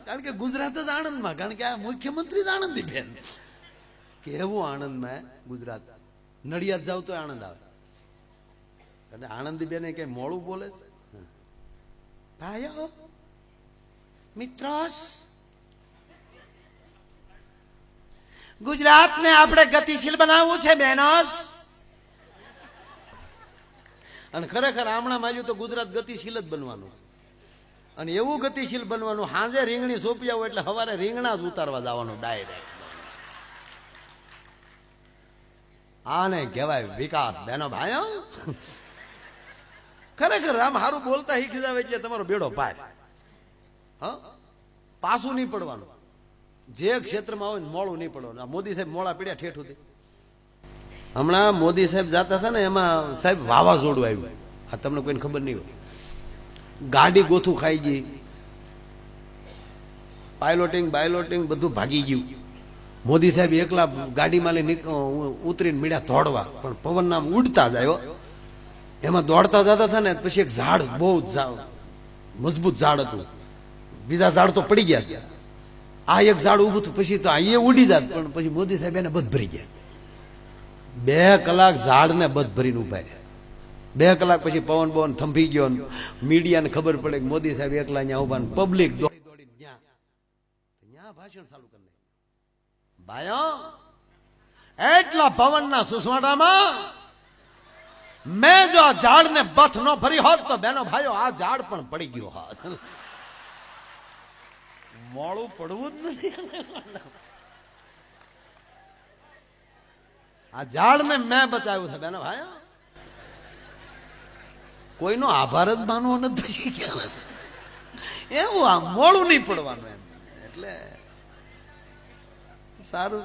કારણ કે ગુજરાત જ આણંદમાં, કારણ કે આ મુખ્યમંત્રી જ આણંદીબેન. કેવું આણંદમાં ગુજરાત. નડિયાદ જાવ તો આણંદ આવે. અને આણંદીબેન કઈ મોડું બોલે છે. ભાઈઓ મિત્રોસ, ગુજરાતને આપણે ગતિશીલ બનાવવું છે બેનોસ. અને ખરેખર હમણાં માજ્યું તો ગુજરાત ગતિશીલ જ બનવાનું. અને એવું ગતિશીલ બનવાનું, સાંજે રીંગણી સોંપી આવો એટલે સવારે રીંગણા જ ઉતારવા જવાનું ડાયરેક્ટ. આને કહેવાય વિકાસ બેનો ભાઈઓ. ખરેખર આમ સારું બોલતા શીખી જાવ એટલે તમારો બેડો પાય. પાછું નહીં પડવાનું. જે ક્ષેત્રમાં હોય ને મોડું નહીં પડવાનું. મોદી સાહેબ મોડા પીડ્યા ઠેઠ સુધી. હમણાં મોદી સાહેબ જતા હતા ને, એમાં સાહેબ વાવાઝોડું આવ્યું. આ તમને કોઈને ખબર નહીં હોય. ગાડી ગોથું ખાઈ ગઈ, પાયલોટિંગ બધું ભાગી ગયું. મોદી સાહેબ એકલા ગાડીમાં લઈને ઉતરીને મીડ્યા દોડવા, પણ પવન નામ ઉડતા જ આવ્યો. એમાં દોડતા જતા હતા ને, પછી એક ઝાડ, બહુ મજબૂત ઝાડ હતું. બીજા ઝાડ તો પડી ગયા. આ એક ઝાડ ઉભું થયું, પછી તો એ ઉડી જાત, પણ પછી મોદી સાહેબ એને બધ ભરી ગયા. 2 કલાક ઝાડને બધ ભરીને ઉભા રહ્યા. 2 કલાક પછી પવન થંભી ગયો. મીડિયાને ખબર પડે કે મોદી સાહેબ એકલા ત્યાં ઉભા. પબ્લિક દોડી ત્યાં ભાષણ ચાલુ કરી નાખ્યું. ભાઈઓ, એટલા પવનના સુસવાટામાં મેં જો આ ઝાડને બથ ન ભરી હોત તો બેનો ભાઈઓ આ ઝાડ પણ પડી ગયો હોત. મોડું પડવું જ નથી. આ ઝાડને મેં બચાવ્યું છે બેનો ભાઈઓ. કોઈનો આભાર જ માનવો નથી. એવું આ મોડું નહીં પડવાનું એમ. એટલે સારું.